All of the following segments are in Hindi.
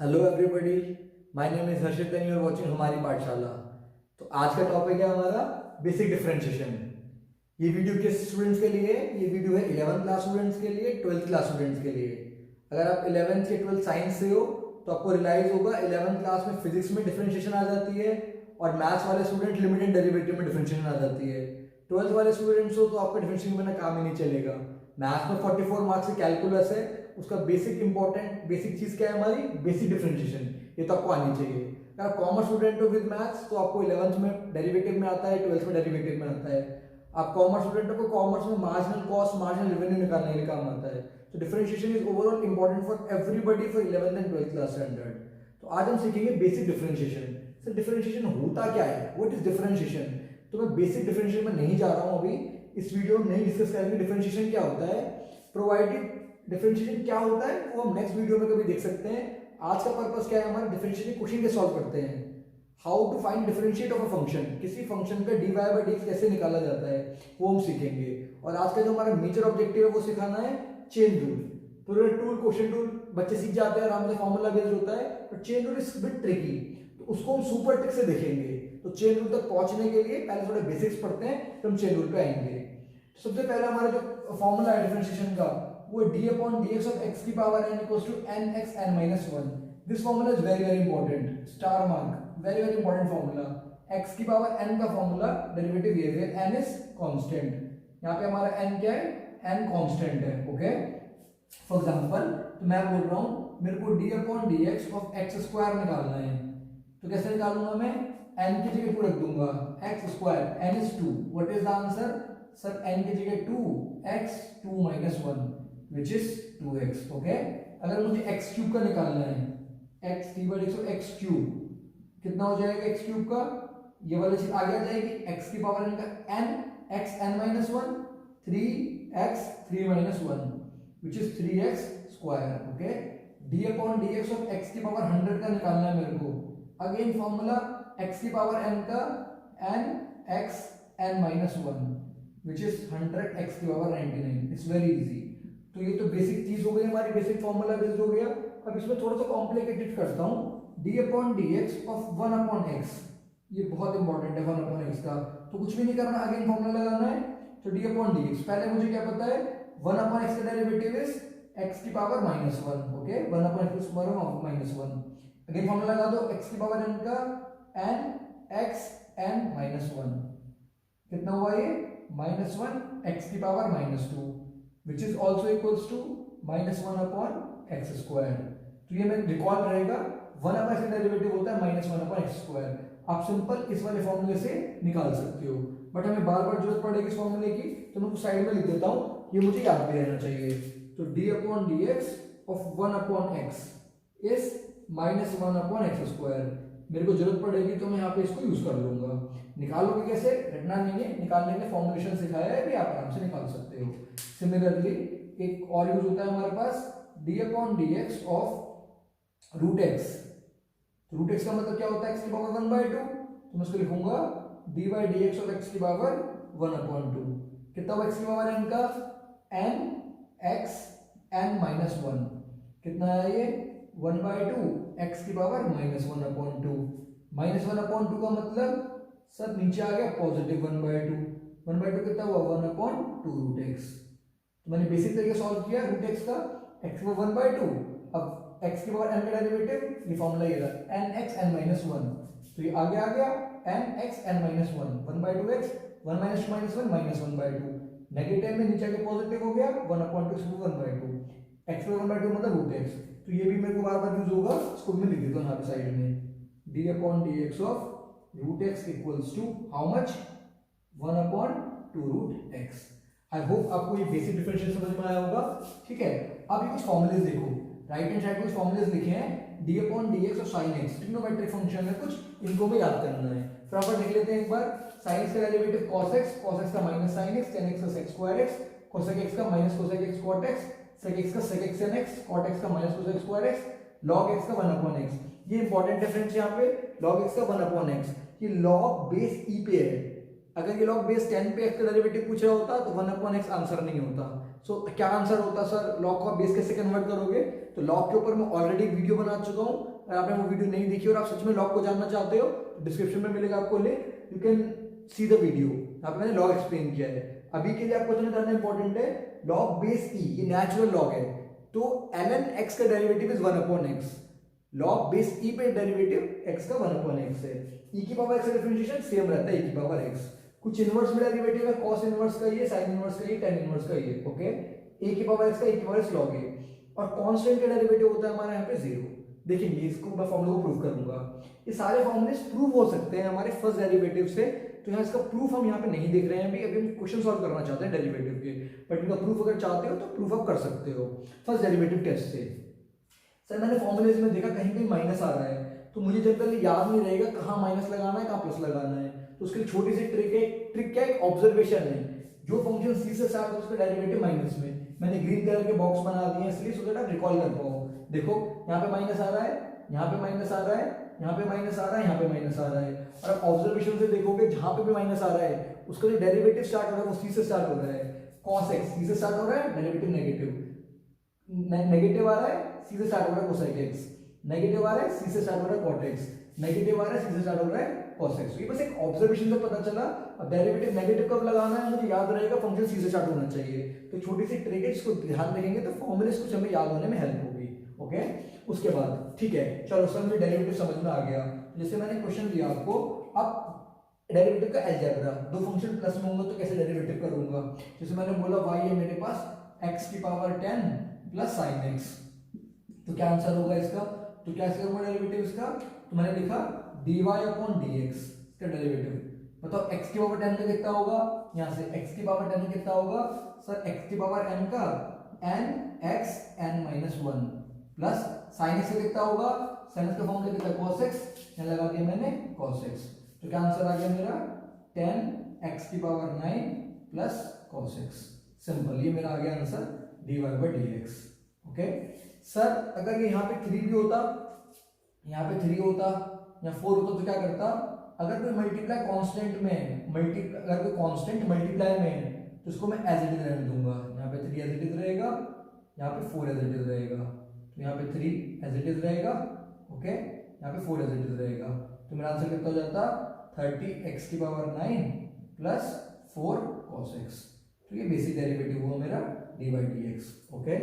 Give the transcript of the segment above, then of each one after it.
Hello everybody, my name is Harshit and you are watching हमारी पाठशाला। तो आज का टॉपिक है हमारा बेसिक डिफरेंशिएशन। ये वीडियो किस स्टूडेंट्स के लिए है? ये वीडियो है 11th क्लास स्टूडेंट्स के लिए, 12th क्लास स्टूडेंट्स के लिए। अगर आप 11th या 12th साइंस से हो तो आपको रियलाइज होगा 11th क्लास में फिजिक्स में डिफरेंशिएशन आ जाती है और मैथ्स वाले स्टूडेंट लिमिट एंड डेरिवेटिव में डिफरेंशिएशन आ जाती है। 12th वाले स्टूडेंट्स हो तो आपका डिफरेंशिएशन बिना काम ही नहीं चलेगा। मैथ्स में 44 मार्क्स की कैलकुलस है, उसका बेसिक चीज क्या है? हमारी बेसिक डिफरेंशिएशन। ये तो आपको आनी चाहिए। अगर आप कॉमर्स स्टूडेंट हो विद मैथ्स तो आपको 11th में डेरिवेटिव में आता है, 12th में डेरिवेटिव में आता है। आप कॉमर्स स्टूडेंट हो तो कॉमर्स में मार्जिनल कॉस्ट, मार्जिनल रेवेन्यू निकालने के लिए काम आता है। तो differentiation is overall important for everybody for 11th and 12th class standard. तो आज हम सीखेंगे बेसिक डिफरेंशिएशन। सर डिफरेंशिएशन होता क्या है? What is differentiation? तो मैं बेसिक डिफरेंशिएशन में नहीं जा रहा हूं अभी, इस वीडियो में नहीं डिस्कस करेंगे डिफरेंशिएशन क्या होता है। प्रोवाइडेड डिफरेंशिएशन क्या होता है वो हम नेक्स्ट वीडियो में कभी देख सकते हैं। आज का पर्पस क्या है हमारा? डिफरेंशिएशन क्वेश्चन के सॉल्व करते हैं। How to find differentiate of a function, किसी फंक्शन का dy बाय dx कैसे निकाला जाता है वो हम सीखेंगे। और आज का जो हमारा मेजर ऑब्जेक्टिव है वो सिखाना है chain rule. Plural tool, question tool बच्चे सीख जाते हैं आराम से, फॉर्मूला बेस्ड होता है, but chain rule is bit tricky, तो उसको हम सुपर ट्रिक से देखेंगे। तो चेन रूल तक पहुंचने के लिए पहले थोड़े बेसिक्स पढ़ते हैं, फिर हम चेन रूल पे आएंगे। सबसे पहले हमारा जो फॉर्मूला है डिफरेंशिएशन का वो d upon dx of x की power n equals to nx n minus 1। This formula is very very important, star mark, very very important formula. x की पावर n का फॉर्मूला डेरिवेटिव ये है, n इज कांस्टेंट। यहाँ पे हमारा n क्या है? n कांस्टेंट है। ओके, फॉर एग्जांपल तो मैं बोल रहा हूँ मेरे को d upon dx of x square निकालना है, तो कैसे निकालूंगा मैं? n की जगह 2 रख दूंगा, x square, n is 2। What is the answer? Sir n की जगह 2x 2 minus 1 which is 2x। Okay, अगर मुझे x क्यूब का निकालना है, x t by dx x cube कितना हो जाएगा? x क्यूब का ये वाली चीज आगे आ जाएगी, x की पावर n का n, x n minus 1 3x 3 minus 1 which is 3x square। Okay, d upon dx of x की पावर 100 का निकालना है मेरे को। अगेन फॉर्मूला x की पावर n का n x n minus 1 which is 100 x की पावर 99। It's very easy. तो ये तो बेसिक चीज हो गई हमारी, बेसिक फॉर्मूला बेस्ड हो गया। अब इसमें थोड़ा सा कॉम्प्लिकेटेड करता हूँ, d upon dx of 1 upon x, ये बहुत इंपॉर्टेंट है 1 upon x का। तो कुछ भी नहीं करना, अगेन फॉर्मूला लगाना है। तो d upon dx पहले मुझे क्या पता है? 1 upon x का डेरिवेटिव इज x की पावर -1। ओके, 1 upon x की पावर -1। अगेन फॉर्मूला लगा दो, x की पावर n का n x n -1 कितना हुआ ये? -1 x की power -2 which is also equals to -1 upon x square। तो ये मैं रिकॉल रहेगा, 1 upon x का डेरिवेटिव होता है -1 upon x square। आप सिंपल इस वाले फॉर्मूले से निकाल सकते हो, बट हमें बार बार जरूरत पड़ेगी इस फॉर्मूले की, तो मैं साइड में लिख देता हूँ, ये मुझे याद भी रहना चाहिए। तो d upon dx of 1 upon x is -1 upon x square। मेरे को जरूरत पड़ेगी तो मैं यहाँ पे इसको यूज कर लूंगा। निकालोगे कैसे? रटना नहीं है, निकालने के फॉर्मुलेशन सिखाया है, भी आप आराम से निकाल सकते हो। सिमिलरली एक और यूज होता है हमारे पास, d upon dx of root x। Root x का मतलब क्या होता है? x की पावर 1/2, तो मैं इसको लिखूंगा d by dx of x की पावर 1/2। कितना हुआ x की पावर n का? n x n minus 1 कितना है ये? 1/2 x की पावर -1/2। -1/2 का मतलब सर नीचे आ गया पॉजिटिव 1/2। 1/2 कितना हुआ? 1/2 रूट x। तो मैंने बेसिक तरीके सॉल्व किया रूट x का, x की पावर 1/2, अब x की पावर n का डेरिवेटिव, ये फॉर्मूला ये रहा nx n minus 1, तो ये आगे आ गया nx n minus 1 1/2x 1 minus 2 minus 1 minus 1/2, negative में नीचे आके पॉजिटिव हो गया 1/2 1/2, x की पावर 1/2 मतलब रूट x। तो ये भी मेरे को बार बार यूज होगा, इसको मैं लिख देता हूँ यहाँ पे साइड में, d upon dx of root x equals to how much? 1/2 root x। I hope आपको ये बेसिक डिफरेंशियल समझ में आया होगा। ठीक है, अब ये कुछ फॉर्मुलेज देखो, राइट हैंड साइड कुछ फॉर्मुलेज लिखे हैं, d upon dx of sin x, trigonometric function है कुछ, इनको में याद करना है। फटाफट लिख लेते हैं एक बार। sin x का derivative cos x, cos x का minus sin x, tan x का sec square x, cosec x का minus cosec x cot x, sec x का sec x tan x, cot x का minus cosec square x, log x का 1 upon x। ये इंपॉर्टेंट डिफरेंस यहाँ पे, log x का 1 upon x, ये log बेस e पे है, अगर ये log बेस 10 पे x का डेरिवेटिव पूछ रहा होता तो 1/x आंसर नहीं होता। सो क्या आंसर होता सर? log को आप बेस कैसे कन्वर्ट करोगे? तो log के ऊपर मैं ऑलरेडी वीडियो बना चुका हूँ, अगर आपने वो वीडियो नहीं देखी और आप सच में log को जानना चाहते हो तो डिस्क्रिप्शन में मिलेगा आपको link, you can see the video. यहाँ पे मैंने log एक्सप्लेन किया है। अभी के लिए आपको जो जानना इंपॉर्टेंट है, log बेस e ये नेचुरल log है, तो ln x का derivative is 1/x। log base e पे डेरिवेटिव x का 1/x है। e की पावर x का डिफरेंशिएशन सेम रहता है e की पावर x। कुछ इनवर्स में डेरिवेटिव है, cos इनवर्स का ये, sin इनवर्स का ये, tan इनवर्स का ये, ओके। a की पावर x का e की पावर x log a, और कांस्टेंट का डेरिवेटिव होता है हमारा यहाँ पे 0। देखेंगे इसको मैं फॉर्मूला को प्रूव करूंगा। ये सारे फॉर्मूले प्रूव हो सकते हैं हमारे फर्स्ट डेरिवेटिव से, तो यहाँ इसका प्रूफ हम यहाँ पे नहीं देख रहे हैं अभी हम क्वेश्चन सॉल्व करना चाहते हैं डेरिवेटिव के, बट इनका प्रूफ अगर चाहते हो तो प्रूफ आप कर सकते हो फर्स्ट डेरिवेटिव टेस्ट से। सर मैंने फॉर्मूलेज में देखा कहीं कहीं माइनस आ रहा है, तो मुझे जनरली याद नहीं रहेगा कहाँ माइनस लगाना है कहाँ प्लस लगाना है, तो उसके लिए छोटी सी ट्रिक है। ट्रिक क्या है? ऑब्जर्वेशन है। जो फंक्शन सी से स्टार्ट हो उसका डेरिवेटिव माइनस में, मैंने ग्रीन कलर के बॉक्स बना दिए इसलिए सो दैट आप रिकॉल कर पाओ। देखो यहाँ पे माइनस आ रहा है, यहाँ पे माइनस आ रहा है, यहाँ पे माइनस आ रहा है, यहाँ पे माइनस आ रहा है, और आप ऑब्जर्वेशन से देखोगे जहां पे भी माइनस आ रहा है उसका जो डेरिवेटिव स्टार्ट हो रहा है वो सी से स्टार्ट हो रहा है। cos x सी से स्टार्ट हो रहा है, डेरिवेटिव नेगेटिव, नेगेटिव आ रहा है सी से स्टार्ट हो रहा है cosec x, नेगेटिव आ रहा है सी से स्टार्ट हो रहा है cot x, नेगेटिव आ रहा है सी से स्टार्ट हो रहा है cos x। ये बस एक ऑब्जर्वेशन से पता चला। अब डेरिवेटिव नेगेटिव कब लगाना है मुझे याद रहेगा, फंक्शन सी से स्टार्ट होना चाहिए। तो छोटी सी ट्रिक है, इसको ध्यान रखेंगे तो फॉर्मूले कुछ हमें याद होने में हेल्प होगी, ओके। उसके बाद ठीक है, चलो सर मुझे डेरिवेटिव समझ में आ गया। जैसे मैंने क्वेश्चन दिया आपको, अब डेरिवेटिव का अलजेब्रा, दो फंक्शन प्लस में होंगे तो कैसे डेरिवेटिव करूंगा। जैसे मैंने बोला y है मेरे पास x की पावर 10 प्लस sin x, तो क्या आंसर होगा इसका? तो क्या करूंगा डेरिवेटिव इसका? तो मैंने लिखा dy अपॉन dx इसका डेरिवेटिव। बताओ x की पावर 10 का कितना होगा? यहाँ से x की पावर 10 का कितना होगा सर? x की पावर n का n x n minus 1 plus sin x का कितना होगा? sin x का फॉर्मूला कितना? cos x, यहाँ लगा दिया मैंने cos x। तो क्या आंसर आ गया मेरा? 10 x की power 9 plus cos x। Simple, ये मेरा आ गया answer dy by dx, okay. Sir अगर ये यहाँ पे 3 भी होता, यहाँ पे 3 होता या 4 होता तो क्या करता? अगर कोई मल्टीप्लाई कांस्टेंट में अगर कोई कांस्टेंट मल्टीप्लाई में है तो इसको मैं एज इट इज रहने दूंगा। यहाँ पे 3 एज इट इज रहेगा, यहाँ पे 4 एज इट इज रहेगा, तो यहाँ पे 3 एज इट इज रहेगा, ओके, यहाँ पे 4 एज इट इज रहेगा। तो मेरा आंसर कितना हो जाता? 30x की पावर 9 प्लस 4 cos x। तो ये बेसिक डेरिवेटिव हुआ मेरा dy बाई dx, ओके।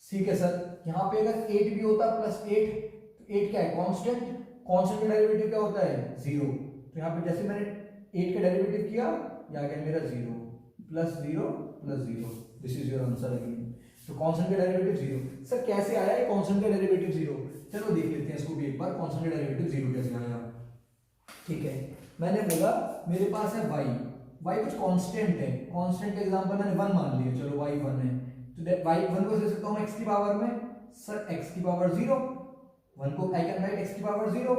ठीक है सर, यहाँ पे अगर 8 भी होता प्लस 8, तो 8 क्या है? कांस्टेंट, कांस्टेंट का डेरिवेटिव क्या होता है? 0। तो यहाँ पे जैसे मैंने 8 का डेरिवेटिव किया, ये आ गया मेरा 0 plus 0 plus 0, this is your answer again. तो कांस्टेंट का डेरिवेटिव 0। सर कैसे आया ये कांस्टेंट का डेरिवेटिव 0? चलो देख लेते हैं इसको भी एक बार, कांस्टेंट का डेरिवेटिव 0 कैसे आया। ठीक है, मैंने बोला मेरे पास है y कुछ कांस्टेंट है, कांस्टेंट का एग्जांपल मैंने 1 मान लिया, चलो y 1 है, तो y 1 को ले सकता हूं x की पावर में, सर x की पावर 0, 1 को आई कैन राइट x की पावर 0।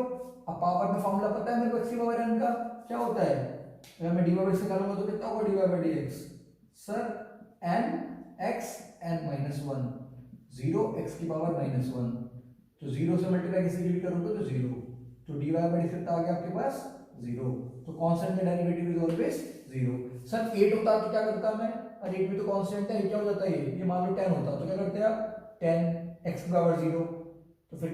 अब पावर में फॉर्मूला पता है मेरे को x की पावर n का क्या होता है, अगर मैं dy बाई से निकालूंगा तो कितना होगा dy by dx, sir n x n minus 1, 0 x की पावर माइनस 1, तो 0 से मल्टीप्लाई किसी के लिए करोगे तो 0, तो dy बाई dx कितना आ गया आपके पास? 0। तो कांस्टेंट में डेरिवेटिव इज ऑलवेज 0। सर 8 होता तो क्या करता मैं? और 8 भी तो कांस्टेंट है, क्या हो जाता है ये मान लो 10 होता तो क्या करते हैं आप? 10 x की पावर 0, तो फिर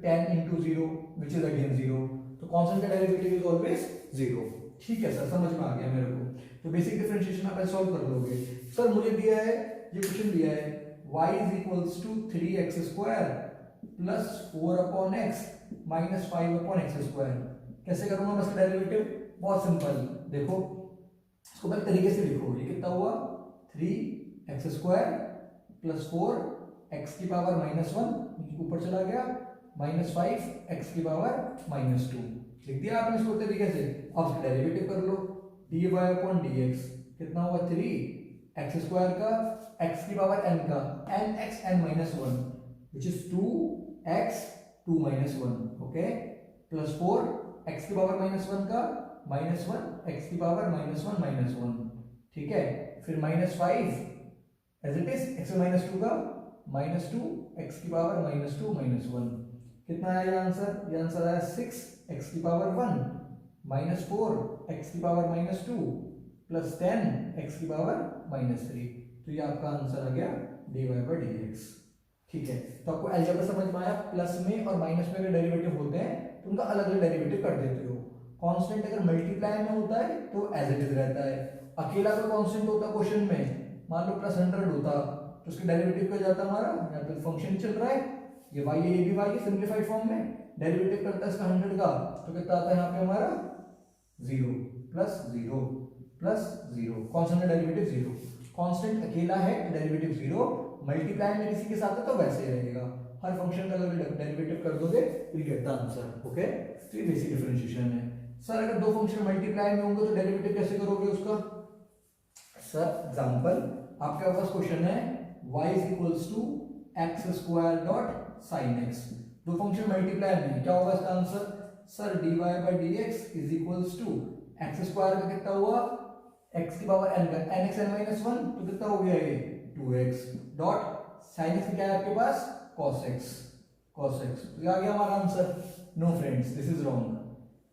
10 into 0 which is again 0, तो कांस्टेंट का डेरिवेटिव इज ऑलवेज 0। ठीक है सर, समझ में आ गया मेरे को। तो बेसिक डिफरेंशिएशन आप सॉल्व कर लोगे। सर मुझे दिया है, ये क्वेश्चन दिया है y is equals to 3x square plus 4 upon x minus 5 upon x square। कैसे करूंगा मैं इसका डेरिवेटिव? बहुत सिंपल, देखो इसको मैं तरीके से लिखो, ये कितना हुआ? 3x स्क्वायर प्लस 4 x की पावर माइनस 1 ऊपर चला गया माइनस 5 x की पावर माइनस 2, लिख दिया आपने इसको तरीके से। अब इसका डेरिवेटिव कर लो, dy अपॉन dx कितना हुआ? 3x स्क्वायर का x की पावर n का nx n minus 1 which is 2x 2 minus 1, okay, plus 4 x की पावर माइनस 1 का माइनस 1 x की पावर माइनस 1 माइनस 1, ठीक है, फिर minus 5 as it is x minus 2 का माइनस 2 x की पावर माइनस 2 माइनस 1, कितना आया ये आंसर? ये आंसर आया 6 x की पावर 1 माइनस 4 एक्स की पावर -2 प्लस 10 एक्स की पावर -3। तो ये आपका आंसर आ गया dy/dx। ठीक है, तो आपको अलजेब्रा समझ में आया। प्लस में और माइनस में अगर डेरिवेटिव होते हैं तो उनका अलग अलग डेरिवेटिव कर देते हो। कांस्टेंट अगर मल्टीप्लाई में होता है तो एज इट इज रहता है। अकेला अगर कांस्टेंट होता क्वेश्चन में, मान लो +100 होता, तो उसके डेरिवेटिव क्या जाता हमारा, यहाँ पे फंक्शन चल रहा है, ये y है, ये भी y है, सिंपलीफाइड फॉर्म में डेरिवेटिव करता है इसका 100 का, तो कितना आता है यहाँ पे हमारा 0 प्लस 0 प्लस 0, कांस्टेंट का डेरिवेटिव 0। कांस्टेंट अकेला है डेरिवेटिव 0, मल्टीप्लाई में किसी के साथ है तो वैसे ही रहेगा। हर फंक्शन का अगर डेरिवेटिव कर दोगे will get the answer. Okay, तो ये बेसिक डिफरेंशिएशन है। सर अगर दो फंक्शन मल्टीप्लाई में होंगे तो डेरिवेटिव कैसे करोगे उसका? सर एग्जांपल, आपके पास क्वेश्चन है y = x² dot sin x। दो फंक्शन मल्टीप्लाई में, क्या होगा इसका आंसर? सर dy/dx = x² का कितना हुआ, x की पावर n का nx n-1, तो कितना हो गया ये 2x डॉट sin x क्या है आपके पास, cos x। तो ये आ गया हमारा answer. No friends, this is wrong,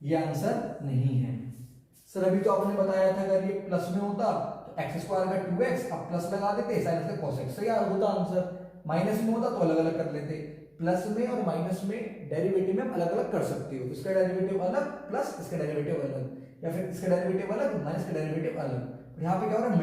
ये आंसर नहीं है। सर अभी तो आपने बताया था अगर ये प्लस में होता तो x² का 2x, अब प्लस लगा देते, sin x का cos x, सही होता आंसर। माइनस में होता तो अलग अलग कर लेते। प्लस में और माइनस में डेरिवेटिव में आप अलग अलग कर सकते हो, इसका डेरिवेटिव अलग प्लस इसका डेरिवेटिव अलग, या फिर इसका डेरिवेटिव अलग माइनस का डेरिवेटिव अलग। यहाँ पे क्या हो रहा है,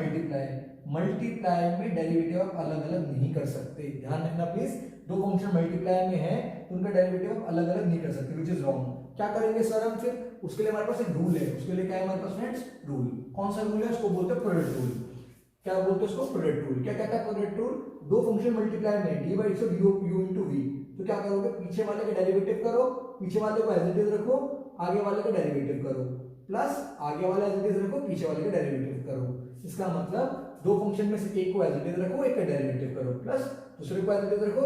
मल्टीप्लाई में डेरिवेटिव आप अलग अलग नहीं कर सकते, ध्यान रखना प्लीज। दो फंक्शन मल्टीप्लाई में है तो उनका डेरिवेटिव आप अलग अलग नहीं कर सकते, विच इज रॉन्ग। क्या करेंगे सर हम फिर? उसके लिए हमारे पास एक रूल है। उसके लिए क्या है हमारे पास फ्रेंड्स? रूल। कौन सा रूल है? उसको बोलते हैं प्रोडक्ट रूल। क्या बोलते हैं उसको? Product rule. क्या कहता है प्रोडक्ट रूल? दो फंक्शन मल्टीप्लाई में dy/u into v, तो क्या करोगे, पीछे वाले का डेरिवेटिव करो, पीछे वाले को एज इट इज रखो, आगे वाले का डेरिवेटिव करो, प्लस आगे वाला एज इट इज रखो, पीछे वाले का डेरिवेटिव करो। इसका मतलब दो फंक्शन में से एक को एज इट इज रखो, एक का डेरिवेटिव करो, प्लस दूसरे को एज इट इज रखो,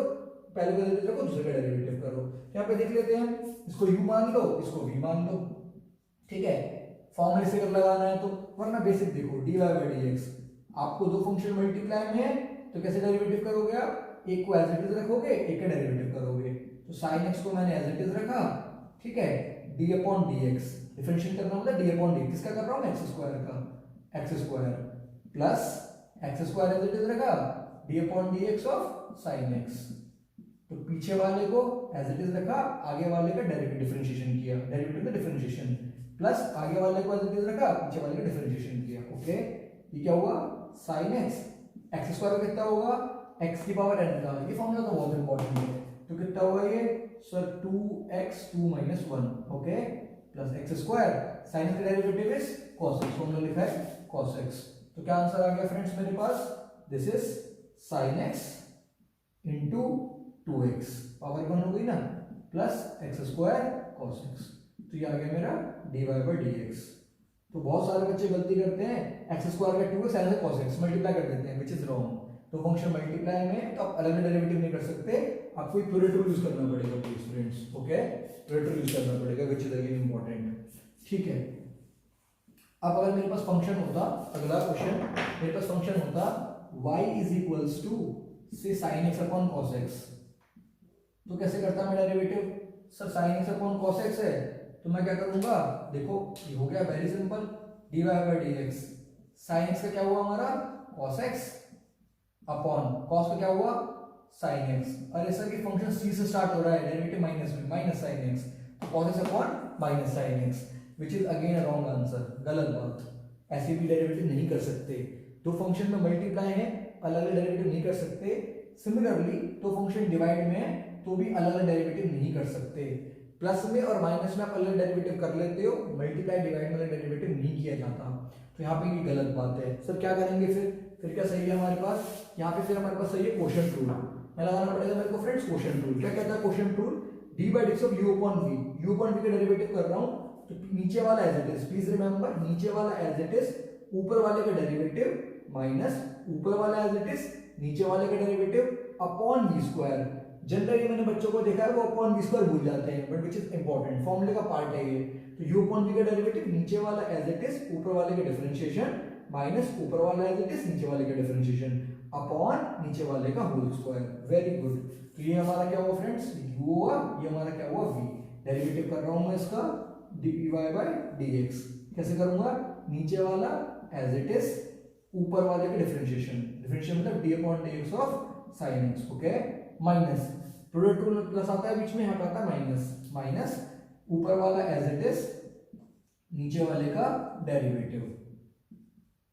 पहले को एज इट इज रखो, दूसरे का डेरिवेटिव करो। यहाँ पे देख लेते हैं, इसको u मान लो, इसको v मान लो, ठीक है। फॉर्मूले से अगर लगाना है तो, वरना बेसिक देखो dy/dx, आपको दो फंक्शन मल्टीप्लाई में है तो कैसे डेरिवेटिव करोगे आप? एक को एज इट इज रखोगे, एक का डेरिवेटिव करोगे। तो sin x को मैंने एज इट इज रखा, ठीक है, d/dx, डिफरेंशिएट करना मतलब d/dx, किसका कर रहा हूं? x² का, x² plus x² as it is रखा, d/dx ऑफ sin x। तो पीछे वाले को एज इट इज रखा, आगे वाले का डेरिवेटिव डिफरेंशिएशन किया, डेरिवेटिव में डिफरेंशिएशन, प्लस आगे वाले को एज इट इज रखा, पीछे वाले का डिफरेंशिएशन किया। ओके, ये क्या हुआ? sin x, x² का कितना होगा, x की पावर n का, ये फॉर्मूला तो बहुत इंपॉर्टेंट है। तो कितना होगा ये sir? 2x 2 - 1, okay, plus x², sin x का derivative is cos x, formula लिखा है cos x। तो क्या आंसर आ गया फ्रेंड्स मेरे पास? This is sin x into 2x, power 1 हो गई ना, प्लस x² cos x। तो ये आ गया मेरा dy/dx। तो बहुत सारे बच्चे गलती करते हैं, x² का 2x sin cos x multiply कर देते हैं, विच इज रॉन्ग। तो फंक्शन मल्टीप्लाई में तो आप अलग अलग डेरिवेटिव नहीं कर सकते, आपको एक प्रोडक्ट रूल यूज करना पड़ेगा please friends. Okay, product rule use करना पड़ेगा, विच इज अगेन इंपॉर्टेंट। ठीक है, अब अगर मेरे पास फंक्शन होता, अगला क्वेश्चन, मेरे पास फंक्शन होता y = से sin x upon cos x, तो कैसे करता मैं derivative? Sir sin x upon cos x है तो मैं क्या करूंगा, देखो ये हो गया very simple, dy/dx, sin x का क्या हुआ हमारा, cos x अपॉन cos का क्या हुआ, sin x। अरे सर ये फंक्शन c से स्टार्ट हो रहा है, डेरिवेटिव माइनस में, माइनस sin x, तो cos x upon minus sin x, which is again a wrong answer, गलत बात। ऐसे भी डेरिवेटिव नहीं कर सकते, दो फंक्शन में मल्टीप्लाई है, अलग अलग डेरिवेटिव नहीं कर सकते। सिमिलरली दो फंक्शन डिवाइड में है तो भी अलग अलग डेरिवेटिव नहीं कर सकते। प्लस में और माइनस में आप अलग डेरिवेटिव कर लेते हो, मल्टीप्लाई डिवाइड में डेरिवेटिव नहीं किया जाता, तो यहाँ पे ये गलत बात है। सर क्या करेंगे फिर क्या सही है हमारे पास? यहाँ पे फिर हमारे पास सही है क्वोशिएंट रूल, मैं लगाना पड़ेगा मेरे को फ्रेंड्स क्वोशिएंट रूल। क्या कहता है quotient rule? d/dx of u/v का डेरिवेटिव कर रहा हूँ तो नीचे वाला as it is, please remember, नीचे वाला एज इट इज, ऊपर वाले का डेरिवेटिव माइनस ऊपर वाला एज इट इज, नीचे वाले का डेरिवेटिव अपॉन v²। जनरली मैंने बच्चों को देखा है वो अपॉन v² भूल जाते हैं, बट विच इज इंपॉर्टेंट, फॉर्मूले का पार्ट है ये। तो u/v का डेरिवेटिव नीचे वाला एज इट इज, ऊपर वाले का डिफरेंशिएशन, माइनस ऊपर वाला एज इट इज, नीचे वाले का डिफरेंशिएशन, अपॉन नीचे वाले का होल स्क्वायर। Very good. तो ये हमारा क्या हुआ फ्रेंड्स, u हुआ, ये हमारा क्या हुआ v, डेरिवेटिव कर रहा हूं मैं इसका dy/dx। कैसे करूंगा, नीचे वाला एज इट इज, ऊपर वाले का डिफरेंशिएशन, डिफरेंशिएशन मतलब D upon D X of sine x, okay, minus product rule plus आता है बीच में, यहाँ पे आता है माइनस, माइनस ऊपर वाला एज इट इज, नीचे वाले का डेरिवेटिव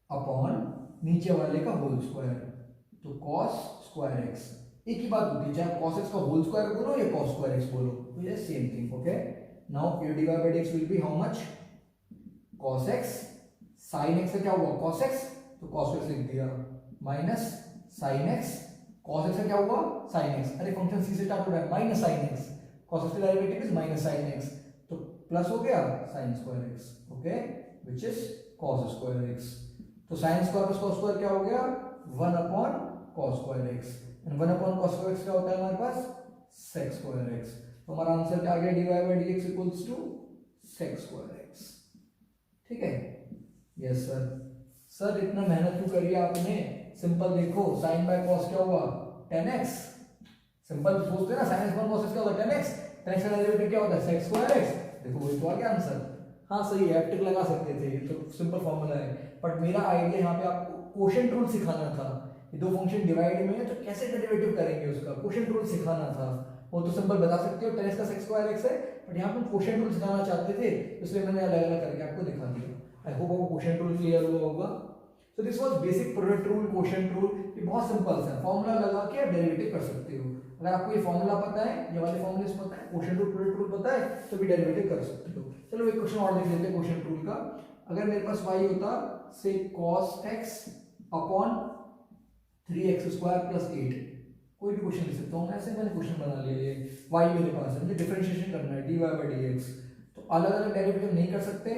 अपॉन नीचे वाले का होल स्क्वायर, तो cos स्क्वायर x, एक ही बात होती है चाहे cos x का होल स्क्वायर बोलो या cos स्क्वायर x बोलो, तो ये same thing, okay. Now a divided by dx will be how much, cos x, sin x का क्या हुआ cos x, तो cos x लिख दिया, minus sin x, cos x का क्या हुआ sin x, अरे फंक्शन c से स्टार्ट हो रहा है, minus sin x, cos x का derivative is minus sin x, तो प्लस हो गया sin स्क्वायर x, okay, which is cos square x, तो sin square plus cos square क्या हो गया 1 upon cos square x, and 1 upon cos square x क्या होता है हमारे पास sec स्क्वायर x, तो हमारा आंसर क्या आ गया dy by dx equals to sec square x, ठीक है। यस सर, सर इतना मेहनत क्यों करी आपने, सिंपल देखो sin बाय cos क्या हुआ 10x, सिंपल सोचते ना sin x cos x क्या होता है 10x, 10x का डेरिवेटिव क्या होता है sec स्क्वायर x, देखो वही तो आ गया आंसर, हाँ सही है, टिक लगा सकते थे, ये तो सिंपल फॉर्मूला है, बट मेरा आइडिया यहाँ पे आपको क्वोशिएंट रूल सिखाना था, ये दो फंक्शन डिवाइड में है तो कैसे डेरिवेटिव करेंगे उसका क्वोशिएंट रूल सिखाना था, वो तो सिंपल बता सकते हो 10x का sec स्क्वायर x है, बट यहाँ पे क्वोशिएंट रूल सिखाना चाहते थे, इसलिए मैंने अलग अलग करके आपको दिखा दिया। आई होप आपको क्वोशिएंट रूल क्लियर हुआ होगा। So this was basic product rule, quotient rule, ये बहुत सिंपल सा फॉर्मूला लगा के आप डेरिवेटिव कर सकते हो, अगर आपको ये फॉर्मूला पता है, ये वाले फॉर्मूले पता है, क्वोशिएंट रूल प्रोडक्ट रूल पता है, तो भी डेरिवेटिव कर सकते हो। चलो एक क्वेश्चन और देख लेते हैं क्वोशिएंट रूल का, अगर मेरे पास y होता से cos x upon 3x square plus 8, कोई भी क्वेश्चन लिख सकता हूँ ऐसे, मैंने क्वेश्चन बना लिया, ये y मेरे पास है, मुझे डिफरेंशिएशन करना है dy by dx, तो अलग अलग डेरिवेटिव नहीं कर सकते,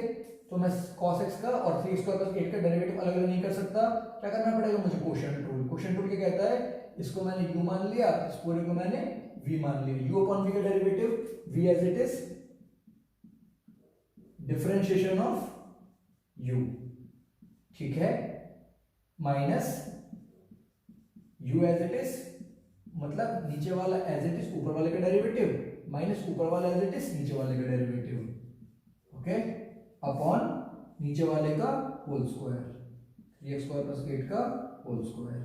तो मैं cos x का और 3x स्क्वायर प्लस 8 का डेरिवेटिव अलग अलग नहीं कर सकता, क्या करना पड़ेगा मुझे क्वोशिएंट रूल, क्वोशिएंट रूल क्या कहता है, इसको मैंने u मान लिया, इस पूरे को मैंने v मान लिया, u अपॉन v का derivative v as it is differentiation of u, ठीक है, minus u as it is, मतलब नीचे वाला एज इट इज ऊपर वाले का डेरिवेटिव, माइनस ऊपर वाला एज इट इज नीचे वाले का डेरिवेटिव, ओके, अपॉन नीचे वाले का whole square, 3x square plus 8 का होल स्क्वायर,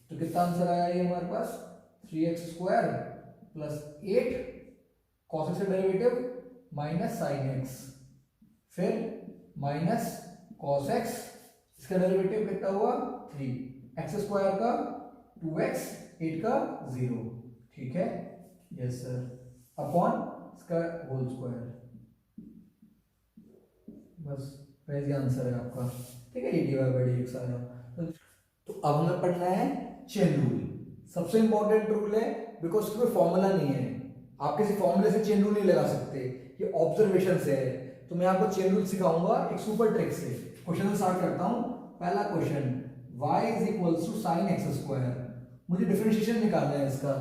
तो कितना आंसर आया ये हमारे पास 3x square plus 8 cos x का डेरिवेटिव माइनस sin x, फिर माइनस cos x, इसका डेरिवेटिव कितना हुआ 3, x स्क्वायर का 2x, 8 का 0, ठीक है, यस सर, अपॉन इसका होल स्क्वायर, बस वैसे आंसर है आपका, ठीक है, ये dy by dx आया। तो अब हमें पढ़ना है चेन रूल, सबसे इंपॉर्टेंट रूल है, बिकॉज कोई फॉर्मूला नहीं है, आप किसी फॉर्मूले से चेन रूल नहीं लगा सकते, ये ऑब्जर्वेशन से है, तो मैं आपको चेन रूल सिखाऊंगा एक सुपर ट्रिक से। क्वेश्चन से स्टार्ट करता हूं, पहला question y is equals to sine X square, मुझे डिफरेंशिएशन निकालना है इसका,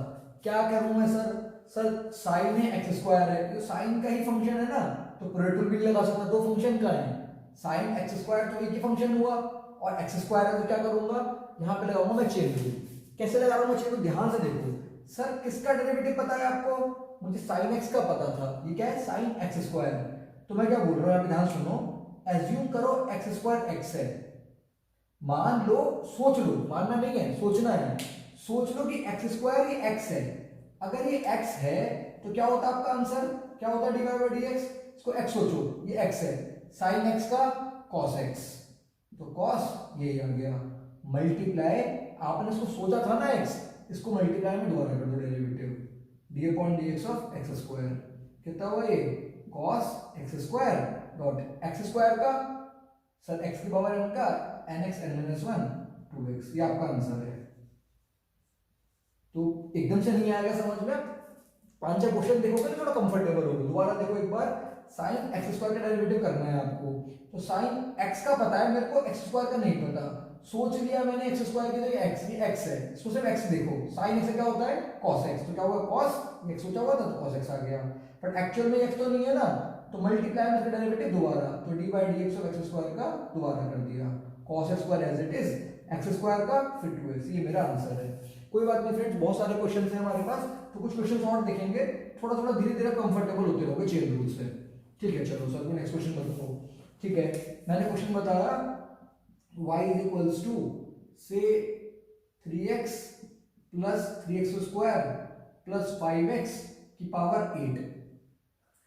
क्या करूं मैं सर, सर साइन है एक्स स्क्वायर है, तो साइन का ही फंक्शन है ना, तो प्रोडक्ट रूल भी लगा सकता, दो फंक्शन का है, साइन एक्स स्क्वायर तो एक ही फंक्शन हुआ, और एक्स स्क्वायर है तो क्या करूंगा, यहाँ पे लगाऊंगा मैं चेन रूल, कैसे लगा रहा हूँ मैं चेन रूल, ध्यान से देखो, सर किसका डेरिवेटिव पता है आपको, मुझे साइन एक्स का पता था, ये क्या है साइन एक्स स्क्वायर, तो मैं क्या बोल रहा हूँ, यहाँ पे ध्यान सुनो, एज्यूम करो एक्स स्क्वायर एक्स है, मान लो, सोच लो, मानना नहीं है सोचना है, सोच लो कि एक्स स्क्वायर ये एक्स है, अगर ये एक्स है तो क्या होता है आपका आंसर, क्या होता है D Y by D X, इसको एक्स सोचो, ये एक्स है, साइन एक्स का कॉस एक्स, तो कॉस ये आ गया, मल्टीप्लाई, आपने इसको सोचा था ना एक्स, इसको मल्टीप्लाई में दोबारा कर दो derivative, D upon D X of X square, कितना हुआ ये cos x square dot x square का, सर एक्स की पावर n का nx n minus 1 2x, ये आपका आंसर है। तो एकदम से नहीं आएगा समझ में, 5-6 क्वेश्चन देखोगे तो थोड़ा कंफर्टेबल होगा, दोबारा देखो एक बार, साइन एक्स स्क्वायर का डेरिवेटिव करना है आपको, तो साइन एक्स का पता है मेरे को, एक्स स्क्वायर का नहीं पता, सोच लिया मैंने एक्स स्क्वायर की जगह एक्स, ये एक्स है, इसको सिर्फ एक्स देखो, साइन एक्स क्या होता है कॉस एक्स, तो क्या हुआ कॉस, एक्स सोचा हुआ था तो कॉस एक्स आ गया, बट एक्चुअल में एक्स तो नहीं है ना, तो मल्टीप्लाई में इसका डेरिवेटिव दोबारा, तो D by D X of X square का दोबारा कर दिया, cos x square as it is X square का फिर 2x, ये मेरा आंसर है। कोई बात नहीं फ्रेंड्स, बहुत सारे क्वेश्चंस हैं हमारे पास, तो कुछ क्वेश्चंस और देखेंगे, थोड़ा थोड़ा धीरे धीरे कंफर्टेबल होते रहोगे चेन रूल से, ठीक है। चलो सर नेक्स्ट क्वेश्चन बताओ, ठीक है, मैंने क्वेश्चन बताया y इज इक्वल्स टू से 3x plus 3x square plus 5x की पावर 8।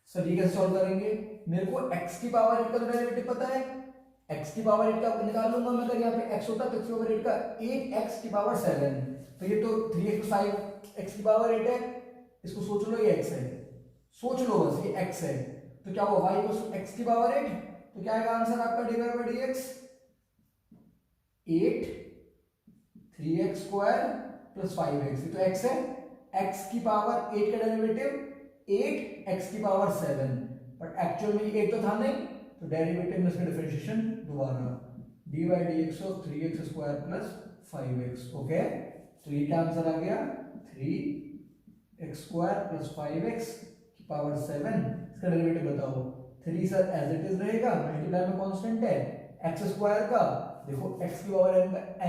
सर ये कैसे सॉल्व करेंगे? मेरे को x की पावर 8 का तो डेरिवेटिव पता है, x की पावर 8 का निकाल लूंगा मैं। अगर यहाँ पे x होता तो x की पावर 8 का 8x की पावर 7, तो ये तो 3x 5x की पावर 8 है, इसको सोच लो ये x है, सोच लो बस ये x है। तो क्या हुआ y को x की पावर 8, तो क्या आएगा आंसर आपका dy by dx 8 3x square plus 5x, तो x है, x की पावर 8 का डेरिवेटिव 8x की पावर 7, बट एक्चुअल में ये 8 तो था नहीं, तो डेरिवेटिव में इसका डिफरेंशिएशन दोबारा dy by dx of 3x square plus 5x। Okay, तो ये क्या आंसर आ गया 3x स्क्वायर प्लस 5x की पावर 7। इसका डेरिवेटिव बताओ। 3 सर एज इट इज रहेगा, मल्टीप्लाई में कांस्टेंट है x स्क्वायर का, देखो x की पावर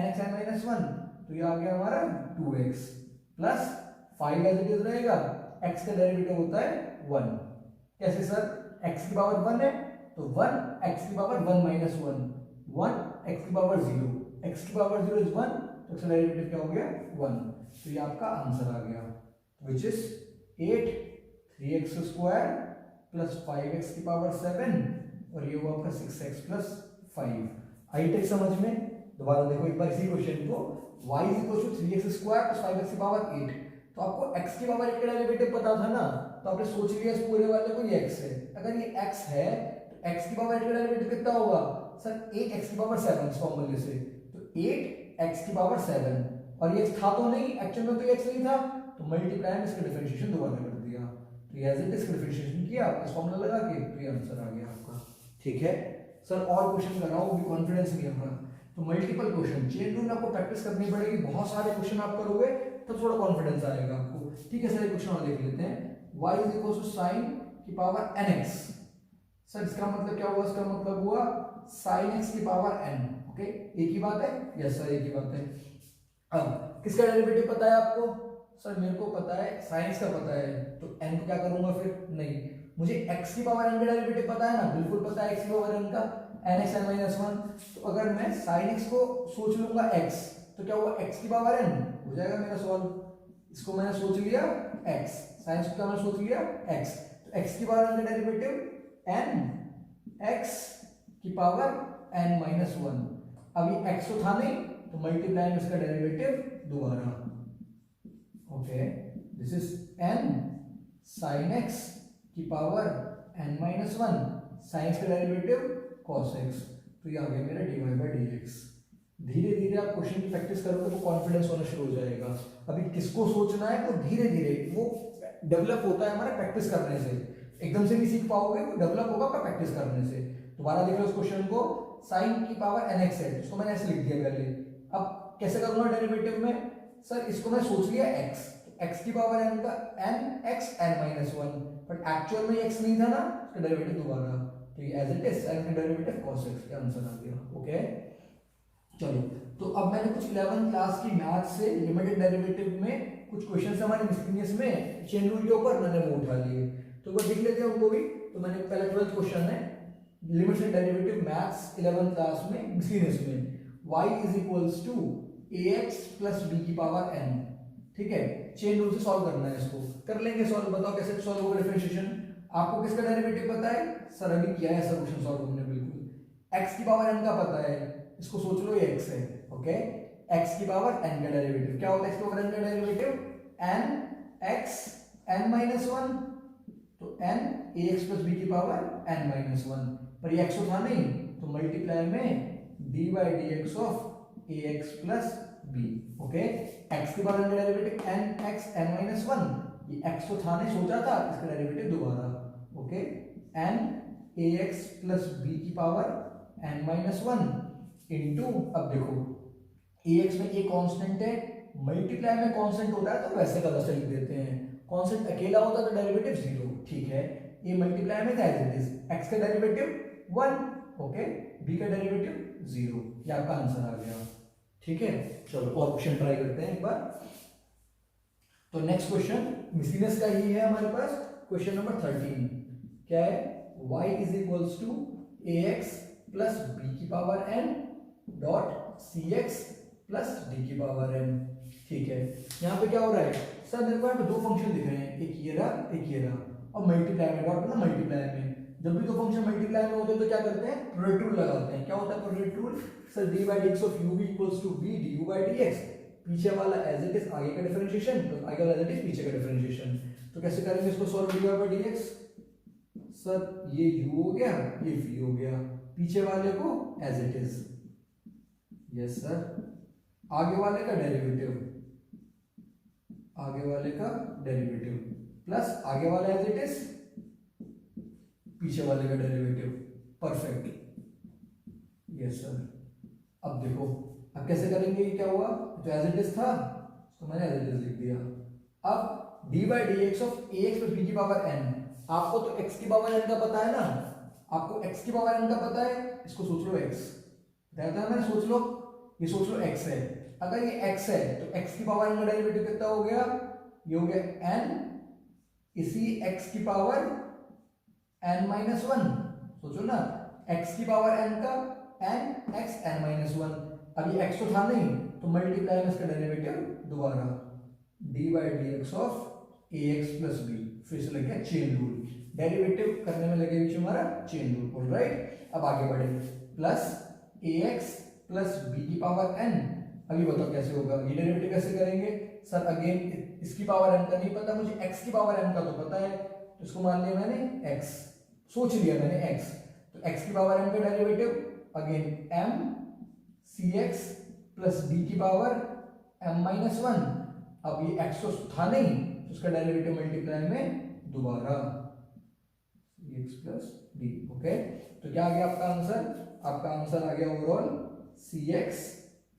nx n माइनस 1, तो ये आ गया हमारा 2x plus 5 as it is रहेगा, x का डेरिवेटिव होता है 1। कैसे सर? x की पावर 1 है तो 1 x की पावर 1 माइनस 1, 1 x की पावर 0, x की पावर 0 इज 1, तो इसका डेरिवेटिव क्या हो गया 1। तो ये आपका आंसर आ गया, which is 8 3x square plus 5x की पावर 7, और ये हुआ आपका 6x प्लस 5। आई टेक समझ में? दोबारा देखो एक बार इसी क्वेश्चन को, y is equal to 3x square plus 5x की पावर 8, तो आपको x की पावर 8 का डेरिवेटिव पता था ना, तो आपने सोच लिया इस पूरे वाले को ये x है। अगर ये x है तो x की पावर 8 का डेरिवेटिव कितना होगा? सर 8x की पावर 7 इस फॉर्मूले से, तो 8x की पावर 7, और ये x था तो नहीं, एक्चुअल में तो ये x नहीं था, तो मल्टीप्लाई में इसका डिफरेंशिएशन दोबारा कर दिया, तो ये एज इट इज डिफरेंशिएशन किया इस फॉर्मूला लगा के, तो ये आंसर आ गया आपका। ठीक है सर, और क्वेश्चन लगाओ, भी कॉन्फिडेंस नहीं है। तो मल्टीपल क्वेश्चन, चेन रूल आपको प्रैक्टिस करनी पड़ेगी, बहुत सारे क्वेश्चन आप करोगे तब थोड़ा कॉन्फिडेंस आएगा आपको। ठीक है सर, एक क्वेश्चन और देख लेते हैं। y is equal to sin की पावर nx। सर इसका मतलब क्या हुआ? इसका मतलब हुआ sin x की पावर n। ओके, एक ही बात है? यस सर, एक ही बात है। अब किसका डेरिवेटिव पता है आपको? सर मेरे को पता है, sin x का पता है, तो n को क्या करूंगा फिर? नहीं, मुझे x की पावर n का डेरिवेटिव पता है ना, बिल्कुल पता है x की पावर n का, nx n माइनस 1। तो अगर मैं sin x को सोच लूंगा x, तो क्या होगा x की पावर n हो जाएगा मेरा सॉल्व। इसको मैंने सोच लिया x, sin x को मैंने सोच लिया x, तो x की पावर n का डेरिवेटिव n x की पावर n माइनस 1। अब ये x तो था नहीं, तो मल्टीप्लाई में इसका डेरिवेटिव दोबारा। Okay, this is n sin x की power n minus 1, sin x का डेरिवेटिव cos x, तो ये आ गया मेरा dy बाई dx। धीरे धीरे आप क्वेश्चन की प्रैक्टिस करोगे तो कॉन्फिडेंस होना शुरू हो जाएगा। अभी किसको सोचना है तो धीरे धीरे वो डेवलप होता है हमारा प्रैक्टिस करने से, एकदम से नहीं सीख पाओगे, वो डेवलप होगा आपका प्रैक्टिस करने से। दोबारा देख लो इस क्वेश्चन को, sin की पावर nx है, इसको मैंने ऐसे लिख दिया पहले। अब कैसे करूंगा डेरिवेटिव में? सर इसको मैं सोच लिया x, x की पावर n का n x n minus 1, but actual में x नहीं था ना, इसका डेरिवेटिव दोबारा, तो ये एज इट इज sin का डेरिवेटिव cos x, का आंसर आ गया। ओके चलो, तो अब मैंने कुछ 11th क्लास की मैथ से लिमिटेड डेरिवेटिव में कुछ क्वेश्चंस हमारे मिसलिनियस में चेन रूल के ऊपर मैंने वो उठा लिए, तो वो देख लेते हैं उनको भी। तो मैंने पहला 12th क्वेश्चन है limited derivative maths 11th class में मिसलिनियस में, y is equals to ax plus b की पावर n। ठीक है, चेन रूल से सॉल्व करना है, इसको कर लेंगे सॉल्व। बताओ कैसे सॉल्व होगा डिफरेंशिएशन? आपको किसका डेरिवेटिव पता है? सर अभी किया है ऐसा क्वेश्चन सॉल्व हमने, बिल्कुल x की पावर n का पता है, इसको सोच लो ये x है। ओके, x की पावर n का डेरिवेटिव क्या होता है? x की पावर n का derivative n x n minus 1, तो n ax प्लस b की पावर n माइनस 1, पर ये x तो था नहीं, तो मल्टीप्लाई में dy by dx of ax plus b। Okay, x की पावर n का derivative n x n minus 1, ये x तो था नहीं, सोचा था, इसका डेरिवेटिव दोबारा। Okay, n ax plus b की पावर n माइनस 1 इनटू, अब देखो ax में a कांस्टेंट है, मल्टीप्लाई में कांस्टेंट होता है तो वैसे का वैसे लिख देते हैं, कांस्टेंट अकेला होता है तो डेरिवेटिव 0। ठीक है, a मल्टीप्लाई में एज इट इज, x का डेरिवेटिव 1, ओके, b का डेरिवेटिव 0, ये आपका आंसर आ गया। ठीक है, चलो और क्वेश्चन ट्राई करते हैं एक बार। तो नेक्स्ट क्वेश्चन मिसलिनियस का ही है हमारे पास, क्वेश्चन नंबर 13 क्या है? y is equals to A X plus B की power N dot C X plus D की पावर एन। ठीक है, यहाँ पे क्या हो रहा है सर, मेरे को यहाँ पे दो फंक्शन दिख रहे हैं, एक ये रहा एक ये रहा, और मल्टीप्लाई में डॉट ना मल्टीप्लाई में, जब भी दो फंक्शन मल्टीप्लाई में होते हैं तो क्या करते हैं, प्रोडक्ट रूल लगाते हैं। क्या होता है product rule sir, D by D X of U B equals to B D U by D X, पीछे वाला एज इट इज आगे का डिफरेंशिएशन, तो आगे वाला एज इट इज पीछे का डिफरेंशिएशन। तो कैसे करेंगे इसको solve, D by D x sir ये u हो गया ये v हो गया, पीछे वाले को as it is, yes sir, आगे वाले का डेरिवेटिव, आगे वाले का डेरिवेटिव प्लस आगे वाला एज इट इज, पीछे वाले का डेरिवेटिव, परफेक्ट, यस सर। अब देखो अब कैसे करेंगे, ये क्या हुआ, जो एज इट इज था तो मैंने एज इट इज लिख दिया। अब D by D X of A X plus B की पावर एन, आपको तो x की पावर n का पता है ना, आपको x की पावर n का पता है, इसको सोच लो x रहता है ना, सोच लो, ये सोच लो x है, अगर ये x है तो x की पावर n का डेरिवेटिव कितना हो गया, ये हो गया n इसी x की पावर n माइनस वन, सोचो ना x की पावर n का n x n minus one, अब ये x तो था नहीं तो मल्टीप्लाई में इसका डेरिवेटिव दोबारा, D by D X of A X plus B, फिर से लग गया चेन रूल, डेरिवेटिव करने में लगे बीच हमारा चेन रूल, बोल राइट। अब आगे बढ़े, plus A X plus B की पावर एन, अभी बताओ कैसे होगा, ये डेरिवेटिव कैसे करेंगे सर, अगेन इसकी पावर एन का नहीं पता मुझे, एक्स की पावर एन का तो पता है, तो इसको मान लिया मैंने एक्स, सोच लिया मैंने एक्स, तो एक्स की पावर एन का derivative again M C X plus B की पावर एम माइनस वन, अब ये एक्स तो था नहीं तो उसका डेरिवेटिव मल्टीप्लाई में दोबारा x प्लस डी, ओके। तो क्या आ गया आपका आंसर, आपका आंसर आ गया overall C X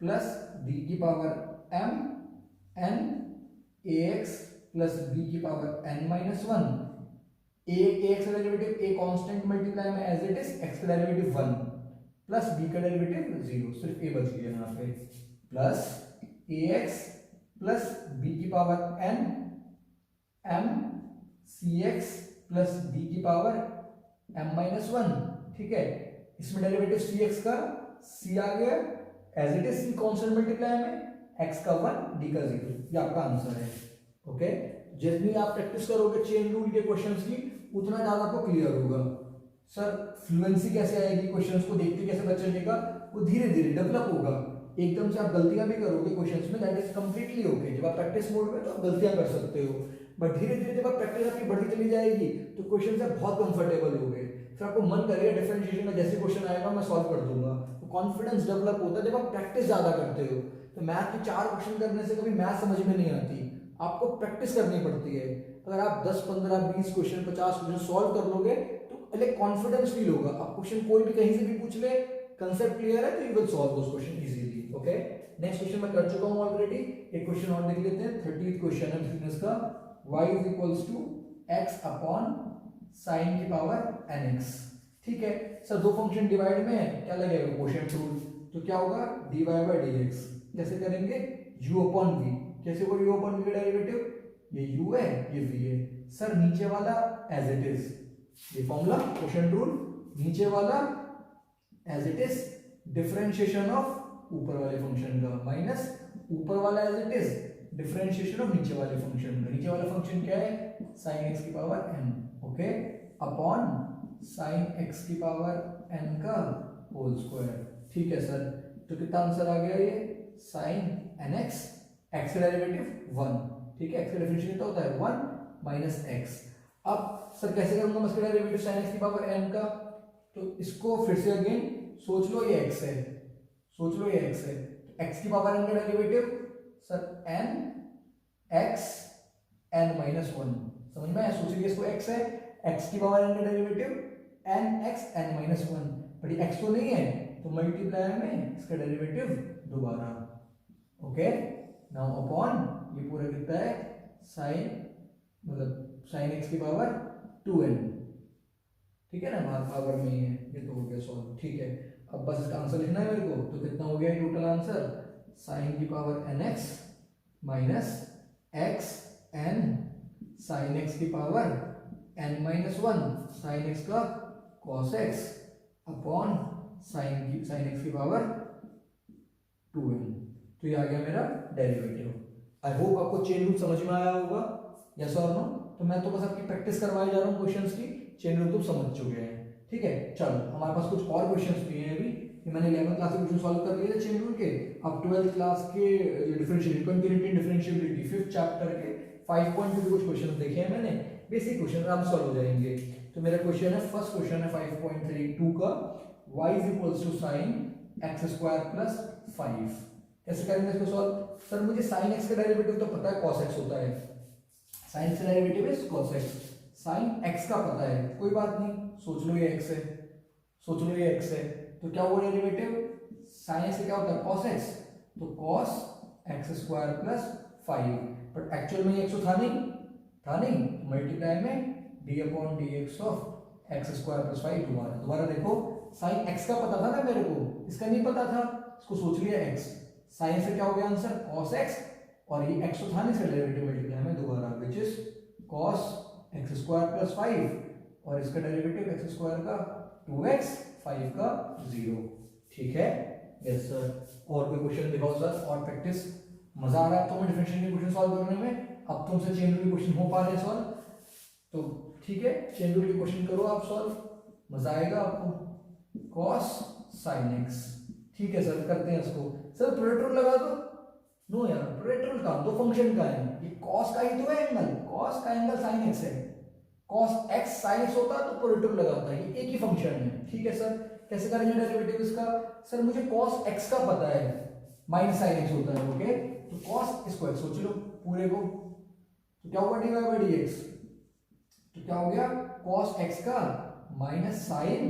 plus D की power M N A X plus B की power N minus one, A X का डेरिवेटिव ए कांस्टेंट मल्टीप्लाई में एज इट इज एक्स का डेरिवेटिव वन प्लस बी का डेरिवेटिव जीरो, सिर्फ ए बच गया यहाँ पे, plus A X plus B की power N M C X plus B की पावर एम माइनस वन, ठीक है, इसमें डेरिवेटिव सी एक्स का सी आ गया as it is C constant multiply में एक्स का वन डी का जीरो, ये आपका आंसर है, ओके। जितनी आप प्रैक्टिस करोगे चेन रूल के क्वेश्चंस की उतना ज्यादा आपको क्लियर होगा। सर फ्लुएंसी कैसे आएगी, क्वेश्चंस को देखते कैसे बच्चा लेगा, वो धीरे धीरे डेवलप होगा, एकदम से आप गलतियां भी करोगे क्वेश्चंस में, दैट इज कंप्लीटली ओके, जब आप प्रैक्टिस मोड में तो आप गलतियां कर सकते हो, बट धीरे धीरे जब आप प्रैक्टिस आपकी बढ़ती चली जाएगी तो क्वेश्चन से बहुत कंफर्टेबल हो गए, फिर आपको मन करेगा डिफरेंशिएशन का जैसे क्वेश्चन आएगा मैं सॉल्व कर दूंगा, तो कॉन्फिडेंस डेवलप होता है जब आप प्रैक्टिस ज्यादा करते हो। तो मैथ के 4 क्वेश्चन करने से कभी मैथ समझ में नहीं आती, आपको प्रैक्टिस करनी पड़ती है। अगर आप 10 15 20 क्वेश्चन 50 क्वेश्चन सॉल्व कर लोगे तो एक कॉन्फिडेंस फील होगा, आप क्वेश्चन कोई भी कहीं से भी पूछ ले, कंसेप्ट क्लियर है तो you will solve those question easily, okay. Next question मैं कर चुका हूं ऑलरेडी, एक क्वेश्चन और देख लेते हैं, 30th क्वेश्चन है फिटनेस का, y is equals to x upon sin की पावर nx, ठीक है सर, दो फंक्शन डिवाइड में है, क्या लगेगा कोशेंट रूल, तो क्या होगा dy by dx, कैसे करेंगे u upon v, कैसे होगा u upon v का डेरिवेटिव, ये u है ये v है, सर नीचे वाला एज इट इज, ये फॉर्मूला कोशेंट रूल, नीचे वाला as it is differentiation of ऊपर वाले फंक्शन का माइनस ऊपर वाला as it is differentiation of नीचे वाले फंक्शन का, नीचे वाला फंक्शन क्या है sin x की power n, okay, upon sin x की पावर n का होल स्क्वायर, ठीक है सर। तो कितना आंसर आ गया ये sin nx, x का डेरिवेटिव 1, ठीक है, x का डिफरेंशिएशन कितना होता है 1 माइनस x। अब सर कैसे करूंगा मैं इसका डेरिवेटिव sin x की पावर n का, तो इसको फिर से अगेन सोच लो ये x है, सोच लो ये x है, तो x की पावर n का derivative sir n x n minus one, समझ में आया, सोचिए इसको x है, x की पावर n का derivative n x n minus one, but ये x तो नहीं है तो मल्टीप्लाई में इसका डेरिवेटिव दोबारा, ओके। नाउ अपॉन ये पूरा कितना है sin, मतलब sin x की पावर 2n, ठीक है ना, पावर में ही है, ये तो हो गया सॉल्व, ठीक है। अब बस इसका आंसर लिखना है मेरे को, तो कितना हो गया टोटल आंसर, sin की power nx minus x n sin x की power n minus one, sin x का cos x upon sine x की पावर 2n। तो ये आ गया मेरा डेरिवेटिव। आई होप आपको चेन रूल समझ में आया होगा, यस और नो। तो मैं तो बस आपकी प्रैक्टिस करवाए जा रहा हूँ क्वेश्चंस की, चेन रूल तो समझ चुके हैं। ठीक है, चलो हमारे पास कुछ और क्वेश्चंस भी हैं अभी। कि मैंने 11th क्लास के क्वेश्चन सॉल्व कर लिए थे चेन रूल के। अब 12th क्लास के differential continuity differentiability 5th chapter के 5.2 के कुछ क्वेश्चंस देखे हैं मैंने, बेसिक क्वेश्चन आराम सॉल्व हो जाएंगे। तो मेरा क्वेश्चन है, फर्स्ट क्वेश्चन है 5.32 का, y is equals to sine X square plus 5। कैसे करेंगे इसको सॉल्व? सर मुझे साइन एक्स का डेरिवेटिव तो पता है cos x होता है, साइन का derivative is cos x, sine x का पता है, कोई बात नहीं, सोच लो ये x है, सोच लो ये x है। तो क्या हुआ डेरिवेटिव? साइन x से क्या होता है cos x, तो cos x square plus 5। But actual में ये x तो था नहीं, मल्टीप्लाई में d upon dx of x square plus 5। दोबारा देखो, साइन x का पता था ना मेरे को, इसका नहीं पता था, इसको सोच लिया x, साइन से क्या हो गया आंसर cos x, और ये x तो था नहीं, इसका डेरिवेटिव मल्टीप्लाई में दोबारा, which is cos x square plus 5, और इसका डेरिवेटिव x स्क्वायर का 2x, 5 का 0। ठीक है, यस सर। और कोई क्वेश्चन दिखाओ सर, और प्रैक्टिस। मजा आ रहा है तो मैं डिफरेंशियल के क्वेश्चन सॉल्व करने में, अब तुमसे चेन रूल के क्वेश्चन हो पा रहे हैं सॉल्व, तो ठीक है, चेन रूल के क्वेश्चन करो आप सॉल्व, मजा आएगा आपको। cos sin x, ठीक है सर, करते हैं इसको। सर प्रोडक्ट रूल लगा दो। नो यार, प्रोडक्ट रूल का दो फंक्शन का है, ये cos का ही तो है एंगल, cos का एंगल sin x है, cos x sin x होता तो प्रोडक्ट रूल लगाता है, ये एक ही फंक्शन है। ठीक है सर, कैसे करेंगे डेरिवेटिव इसका? सर मुझे cos x का पता है, माइनस sin x होता है, ओके। तो cos इसको x सोच लो पूरे को, तो क्या होगा dy बाई dx, तो क्या हो गया cos x का माइनस sin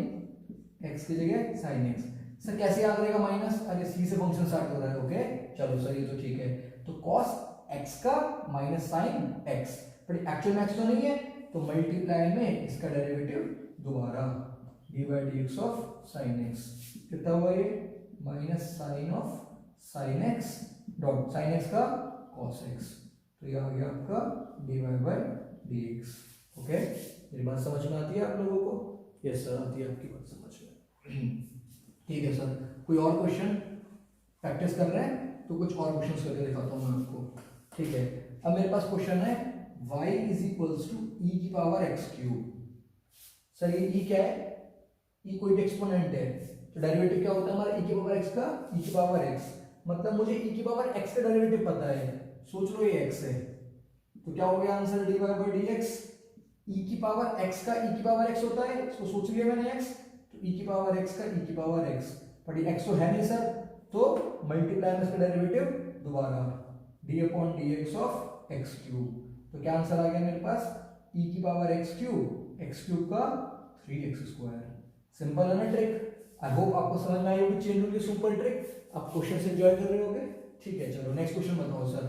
x की जगह sin x। सर कैसे याद रहेगा माइनस? अरे c से फंक्शन स्टार्ट हो रहा है, ओके चलो सर ये तो ठीक है। तो cos x का माइनस sin x, पर एक्चुअल में x तो नहीं है, तो मल्टीप्लाई में इसका डेरिवेटिव दोबारा dy by dx of sin x, कितना हुआ ये minus sine of sin x dot sin x का cos x, तो ये आ गया आपका dy बाई dx। ओके, मेरी बात समझ में आती है आप लोगों को? यस सर, आती है आपकी बात समझ में। ठीक है सर, कोई और क्वेश्चन प्रैक्टिस कर रहे हैं तो कुछ और क्वेश्चंस करके दिखाता हूँ मैं आपको। ठीक है, अब मेरे पास क्वेश्चन है y is equals to e की पावर x क्यूब। सर ये e क्या है? e कोई एक्सपोनेंट है, तो डेरिवेटिव क्या होता है हमारा e की पावर x का e की पावर x, मतलब मुझे e की पावर x का डेरिवेटिव पता है, सोच लो ये x है, तो क्या हो गया answer dy by dx। e की पावर x का e की पावर x होता है, इसको सोच लिया मैंने x, तो e की पावर x का e की पावर x, पर ये x तो है नहीं सर, तो मल्टीप्लाई में इसका डेरिवेटिव दोबारा d upon dx of x cube. तो क्या आंसर आ गया मेरे पास? e की पावर x क्यूब का 3x स्क्वायर। सिंपल है ना ट्रिक? आई होप आपको समझ में आई होगी चेन रूल की सुपर ट्रिक, आप क्वेश्चन से एंजॉय कर रहे होगे। ठीक है, चलो नेक्स्ट क्वेश्चन बताओ सर।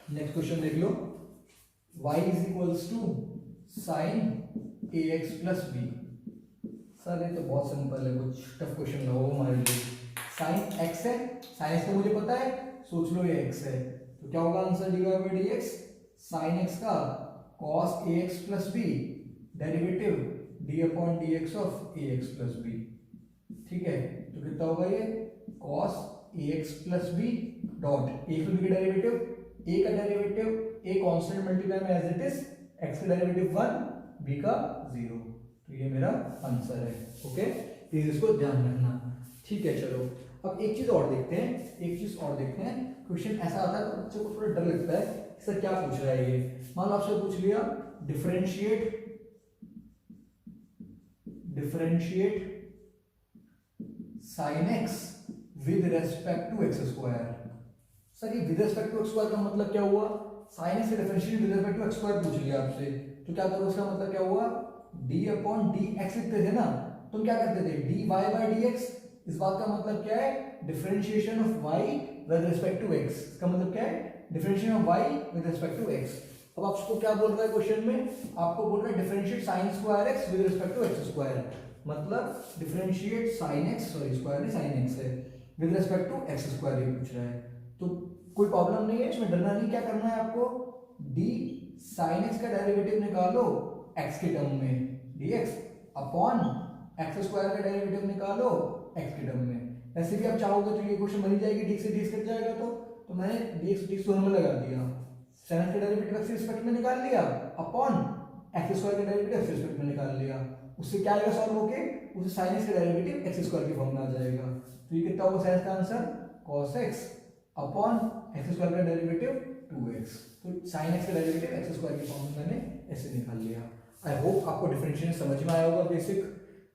नेक्स्ट क्वेश्चन देख लो, y is equals to sine ax plus b। Sir ये तो बहुत सिंपल है, कुछ टफ क्वेश्चन ना हो हमारे लिए। साइन x है, साइन x तो मुझे पता है, सोच लो ये x है, तो क्या होगा answer dy by dx, sine x का cos ax plus b, derivative d upon dx of ax plus b। ठीक है, तो कितना होगा ये cos ax plus b dot a की डेरिवेटिव, a का डेरिवेटिव a कांस्टेंट मल्टीप्लाई में एज इट इज, x का डेरिवेटिव 1, b का 0, तो ये मेरा आंसर है। ओके, प्लीज इसको ध्यान रखना। ठीक है, चलो अब एक चीज और देखते हैं, क्वेश्चन ऐसा आता है तो बच्चों को थोड़ा डर लगता है, सर क्या पूछ रहा है ये। मान लो आपसे पूछ लिया differentiate sin x with respect to x square. Sir ये with respect to x square का मतलब क्या हुआ? sin x से differentiate with respect to x square पूछ लिया आपसे, तो क्या करो, इसका मतलब क्या हुआ, d अपॉन dx लिखते थे ना, तुम क्या करते थे dy बाई dx। इस बात का मतलब क्या है? Differentiation of y with respect to x। इसका मतलब क्या है? Differentiation of y with respect to x। अब आपको क्या बोल रहा है क्वेश्चन में? आपको बोल रहा है डिफरेंशिएट sin स्क्वायर x with respect to x square, मतलब differentiate sin x, sorry square नहीं sin x है, with respect to x square ये पूछ रहा है। तो कोई प्रॉब्लम नहीं है इसमें, डरना नहीं। क्या करना है आपको, d sin x का डेरिवेटिव निकालो x के टर्म में dx, अपॉन एक्स स्क्वायर का डेरिवेटिव निकालो एक्स के टर्म में। ऐसे भी आप चाहोगे तो ये क्वेश्चन बनी जाएगी, डी से डी कट जाएगा तो मैंने डी डी दोनों में लगा दिया। साइन का डेरिवेटिव एक्स रिस्पेक्ट में निकाल लिया अपॉन एक्स स्क्वायर का डेरिवेटिव एक्स रिस्पेक्ट में निकाल लिया। उससे क्या आएगा सॉल्व होके, उससे साइन एक्स का डेरिवेटिव एक्स स्क्वायर की फॉर्म में आ जाएगा। तो ये कितना होगा साइन का answer, cos x upon x square का डेरिवेटिव 2x। तो साइन एक्स का डेरिवेटिव एक्स स्क्वायर की फॉर्म में मैंने ऐसे निकाल लिया। आई होप आपको डिफरेंशिएशन समझ में आया होगा बेसिक।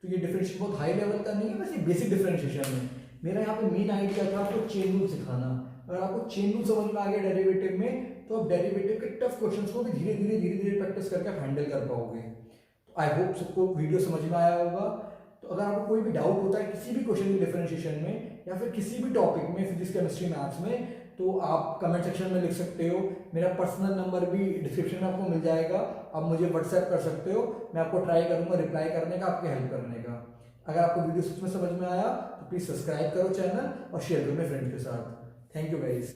तो ये डिफरेंशिएशन बहुत हाई लेवल का नहीं है, बस ये बेसिक डिफरेंशिएशन है। मेरा यहाँ पे मेन आइडिया था आपको चेन रूल सिखाना। अगर आपको चेन रूल समझ में आ गया डेरिवेटिव में, तो आप डेरिवेटिव के टफ क्वेश्चंस को भी धीरे धीरे प्रैक्टिस करके आप हैंडल कर पाओगे। तो आई होप सबको वीडियो समझ में आया होगा। तो अगर आपको कोई भी डाउट होता है किसी भी क्वेश्चन के डिफरेंशिएशन में या फिर किसी भी टॉपिक में, फिजिक्स केमिस्ट्री मैथ्स में, तो आप कमेंट सेक्शन में लिख सकते हो। मेरा पर्सनल नंबर भी डिस्क्रिप्शन में आपको मिल जाएगा, आप मुझे व्हाट्सएप कर सकते हो। मैं आपको ट्राई करूंगा रिप्लाई करने का, आपकी हेल्प करने का। अगर आपको वीडियो सच में समझ में आया तो प्लीज़ सब्सक्राइब करो चैनल और शेयर करो अपने फ्रेंड्स के साथ। Thank you guys.